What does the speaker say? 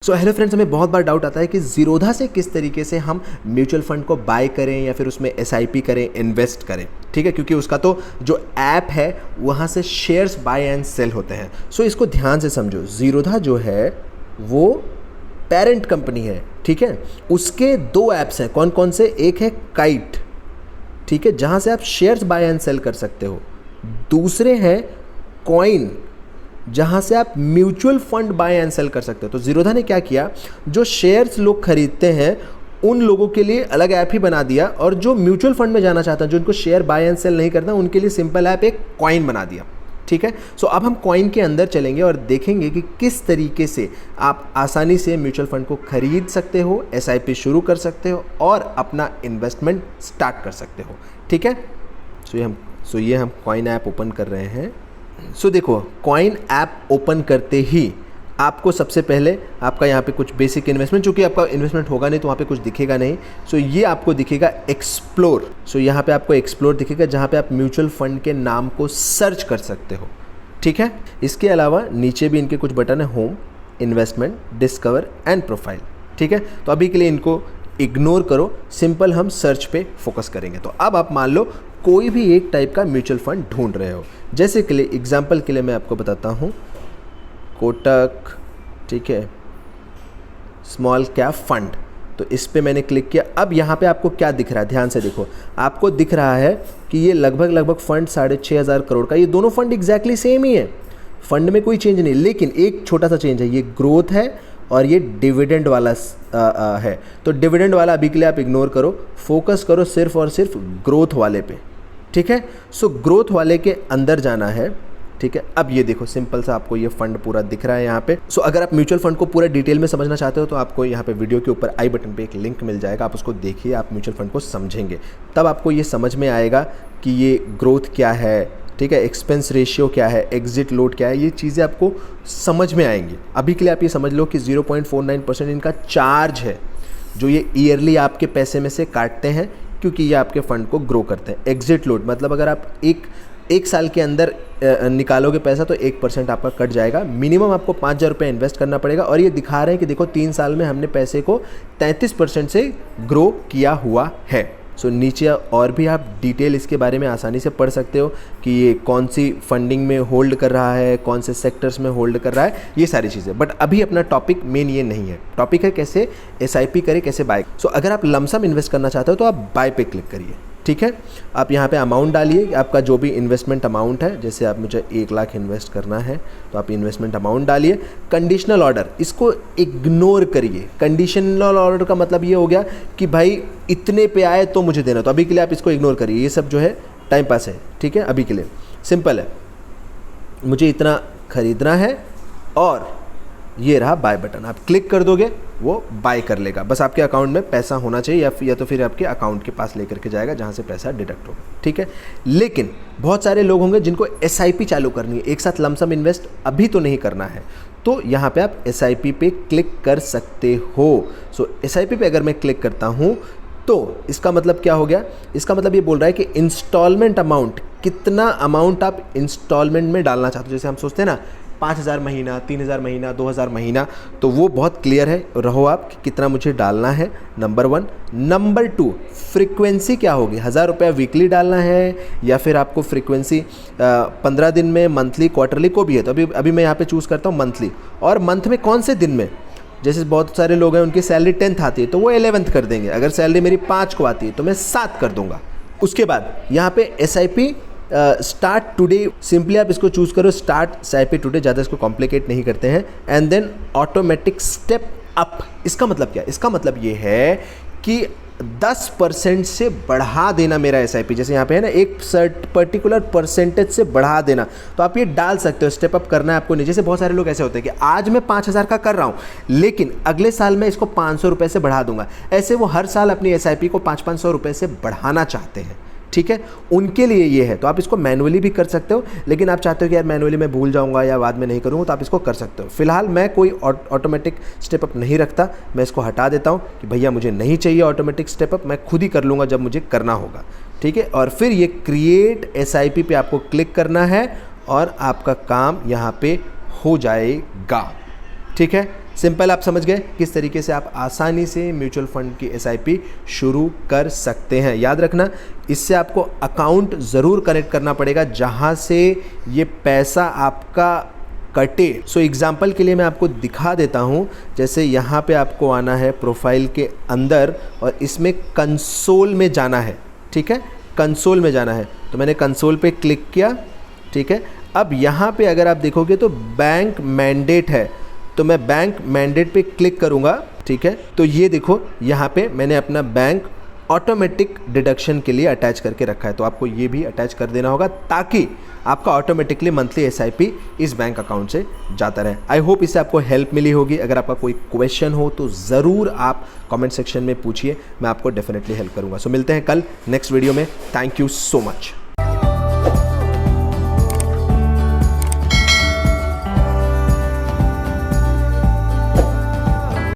So hello friends, हमें बहुत बार doubt आता है कि ज़ीरोधा से किस तरीके से हम म्यूचुअल फंड को बाय करें या फिर उसमें एसआईपी करें, इन्वेस्ट करें। ठीक है, क्योंकि उसका तो जो ऐप है वहाँ से शेयर्स बाय एंड सेल होते हैं। सो इसको ध्यान से समझो। ज़ीरोधा जो है वो पेरेंट कंपनी है, ठीक है। उसके दो ऐप्स हैं, कौन कौन से? एक है काइट, ठीक है, जहाँ से आप शेयर्स बाय एंड सेल कर सकते हो। दूसरे हैं कॉइन, जहाँ से आप mutual fund buy and sell कर सकते हो। तो ज़ीरोधा ने क्या किया, जो शेयर्स लोग खरीदते हैं उन लोगों के लिए अलग ऐप ही बना दिया, और जो म्यूचुअल फंड में जाना चाहता है, जो उनको शेयर बाय एंड सेल नहीं करना, उनके लिए सिंपल ऐप एक कॉइन बना दिया। ठीक है, सो अब हम कॉइन के अंदर चलेंगे और देखेंगे कि किस तरीके से आप आसानी से म्यूचुअल फंड को खरीद सकते हो, एसआईपी शुरू कर सकते हो और अपना इन्वेस्टमेंट स्टार्ट कर सकते हो। ठीक है, सो ये हम कॉइन ऐप ओपन कर रहे हैं। सो देखो, कॉइन ऐप ओपन करते ही आपको सबसे पहले आपका यहाँ पे कुछ बेसिक इन्वेस्टमेंट, चूँकि आपका इन्वेस्टमेंट होगा नहीं तो वहाँ पे कुछ दिखेगा नहीं। सो ये आपको दिखेगा एक्सप्लोर। सो यहाँ पे आपको एक्सप्लोर दिखेगा, जहाँ पे आप म्यूचुअल फंड के नाम को सर्च कर सकते हो। ठीक है, इसके अलावा नीचे भी इनके कुछ बटन है, home, investment, discover and profile. ठीक है, तो अभी के लिए इनको इग्नोर करो, सिंपल हम सर्च पे फोकस करेंगे। तो अब आप मान लो कोई भी एक टाइप का म्यूचुअल फंड ढूंढ रहे हो। जैसे के लिए एग्जांपल के लिए मैं आपको बताता हूँ, कोटक, ठीक है, स्मॉल कैप फंड। तो इस पे मैंने क्लिक किया। अब यहाँ पे आपको क्या दिख रहा है, ध्यान से देखो। आपको दिख रहा है कि ये लगभग फंड 6,500 करोड़ का, ये दोनों फंड एग्जैक्टली सेम ही है, फंड में कोई चेंज नहीं, लेकिन एक छोटा सा चेंज है, ये ग्रोथ है और ये डिविडेंड वाला है। तो डिविडेंड वाला अभी के लिए आप इग्नोर करो, फोकस करो सिर्फ और सिर्फ ग्रोथ वाले पे। ठीक है, सो ग्रोथ वाले के अंदर जाना है। ठीक है, अब ये देखो, सिंपल सा आपको ये फंड पूरा दिख रहा है यहाँ पे। सो अगर आप म्यूचुअल फंड को पूरा डिटेल में समझना चाहते हो तो आपको यहाँ पे वीडियो के ऊपर आई बटन पे एक लिंक मिल जाएगा, आप उसको देखिए, आप म्यूचुअल फंड को समझेंगे, तब आपको ये समझ में आएगा कि ये ग्रोथ क्या है, ठीक है, एक्सपेंस रेशियो क्या है, एग्जिट लोड क्या है, ये चीज़ें आपको समझ में आएंगी। अभी के लिए आप ये समझ लो कि 0.49% इनका चार्ज है, जो ये ईयरली आपके पैसे में से काटते हैं, क्योंकि ये आपके फंड को ग्रो करते हैं। एग्जिट लोड मतलब अगर आप एक साल के अंदर निकालोगे पैसा तो 1% आपका कट जाएगा। मिनिमम आपको 5,000 रुपये इन्वेस्ट करना पड़ेगा, और ये दिखा रहे हैं कि देखो 3 साल में हमने पैसे को 33% से ग्रो किया हुआ है। सो नीचे और भी आप डिटेल इसके बारे में आसानी से पढ़ सकते हो कि ये कौन सी फंडिंग में होल्ड कर रहा है, कौन से सेक्टर्स में होल्ड कर रहा है, ये सारी चीज़ें। बट अभी अपना टॉपिक मेन ये नहीं है, टॉपिक है कैसे एसआईपी करें, कैसे बाय। सो अगर आप लमसम इन्वेस्ट करना चाहते हो तो आप बाय पे क्लिक करिए। ठीक है, आप यहाँ पे अमाउंट डालिए, आपका जो भी इन्वेस्टमेंट अमाउंट है, जैसे आप मुझे 1 लाख इन्वेस्ट करना है तो आप इन्वेस्टमेंट अमाउंट डालिए। कंडीशनल ऑर्डर, इसको इग्नोर करिए। कंडीशनल ऑर्डर का मतलब ये हो गया कि भाई इतने पे आए तो मुझे देना, तो अभी के लिए आप इसको इग्नोर करिए, ये सब जो है टाइम पास है। ठीक है, अभी के लिए सिंपल है, मुझे इतना खरीदना है और ये रहा बाय बटन, आप क्लिक कर दोगे वो बाय कर लेगा। बस आपके अकाउंट में पैसा होना चाहिए, या तो फिर आपके अकाउंट के पास लेकर के जाएगा जहाँ से पैसा डिडक्ट होगा। ठीक है, लेकिन बहुत सारे लोग होंगे जिनको एसआईपी चालू करनी है, एक साथ लमसम इन्वेस्ट अभी तो नहीं करना है, तो यहाँ पे आप एसआईपी पे क्लिक कर सकते हो। सो एसआईपी पे अगर मैं क्लिक करता हूँ तो इसका मतलब क्या हो गया, इसका मतलब ये बोल रहा है कि इंस्टॉलमेंट अमाउंट, कितना अमाउंट आप इंस्टॉलमेंट में डालना चाहते हो। जैसे हम सोचते हैं ना 5,000 महीना, 3,000 महीना, 2,000 महीना, तो वो बहुत क्लियर है रहो आप कि कितना मुझे डालना है, नंबर 1। नंबर 2, फ्रीक्वेंसी क्या होगी, 1,000 रुपया वीकली डालना है या फिर आपको फ्रीक्वेंसी 15 दिन में, मंथली, क्वार्टरली को भी है। तो अभी मैं यहाँ पे चूज़ करता हूँ मंथली, और मंथ में कौन से दिन में। जैसे बहुत सारे लोग हैं उनकी सैलरी 10th आती है तो वो 11th कर देंगे, अगर सैलरी मेरी 5 को आती है तो मैं 7 कर दूंगा। उसके बाद यहाँ पे एसआईपी स्टार्ट टुडे, सिंपली आप इसको चूज़ करो, स्टार्ट एसआईपी टुडे, ज़्यादा इसको कॉम्प्लिकेट नहीं करते हैं। And then automatic step up, इसका मतलब क्या है, इसका मतलब ये है कि 10% से बढ़ा देना मेरा एसआईपी। जैसे यहाँ पे है ना, एक पर्टिकुलर परसेंटेज से बढ़ा देना, तो आप ये डाल सकते हो। स्टेप अप करना है आपको नीचे से। बहुत सारे लोग ऐसे होते हैं कि आज मैं 5,000 का कर रहा हूँ, लेकिन अगले साल मैं इसको 500 रुपये से बढ़ा दूंगा। ऐसे वो हर साल अपनी एसआईपी को 500-500 रुपये से बढ़ाना चाहते हैं। ठीक है, उनके लिए ये है। तो आप इसको मैनुअली भी कर सकते हो, लेकिन आप चाहते हो कि यार मैनुअली मैं भूल जाऊंगा या बाद में नहीं करूँगा, तो आप इसको कर सकते हो। फिलहाल मैं कोई ऑटोमेटिक स्टेप अप नहीं रखता, मैं इसको हटा देता हूँ कि भैया मुझे नहीं चाहिए ऑटोमेटिक स्टेप अप, मैं खुद ही कर लूँगा जब मुझे करना होगा। ठीक है, और फिर ये क्रिएट एसआईपी पे आपको क्लिक करना है और आपका काम यहाँ पे हो जाएगा। ठीक है, सिंपल, आप समझ गए किस तरीके से आप आसानी से म्यूचुअल फंड की SIP शुरू कर सकते हैं। याद रखना, इससे आपको अकाउंट ज़रूर कनेक्ट करना पड़ेगा जहां से ये पैसा आपका कटे। सो एग्जाम्पल के लिए मैं आपको दिखा देता हूं। जैसे यहाँ पे आपको आना है प्रोफाइल के अंदर और इसमें कंसोल में जाना है, ठीक है, कंसोल में जाना है। तो मैंने कंसोल पे क्लिक किया, ठीक है। अब यहाँ पे अगर आप देखोगे तो बैंक मैंडेट है, तो मैं बैंक मैंडेट पे क्लिक करूँगा, ठीक है। तो ये देखो यहाँ पे मैंने अपना बैंक ऑटोमेटिक डिडक्शन के लिए अटैच करके रखा है, तो आपको ये भी अटैच कर देना होगा ताकि आपका ऑटोमेटिकली मंथली SIP इस बैंक अकाउंट से जाता रहे। आई होप इससे आपको हेल्प मिली होगी। अगर आपका कोई क्वेश्चन हो तो ज़रूर आप कमेंट सेक्शन में पूछिए, मैं आपको डेफिनेटली हेल्प करूँगा। सो मिलते हैं कल नेक्स्ट वीडियो में। Thank you so much.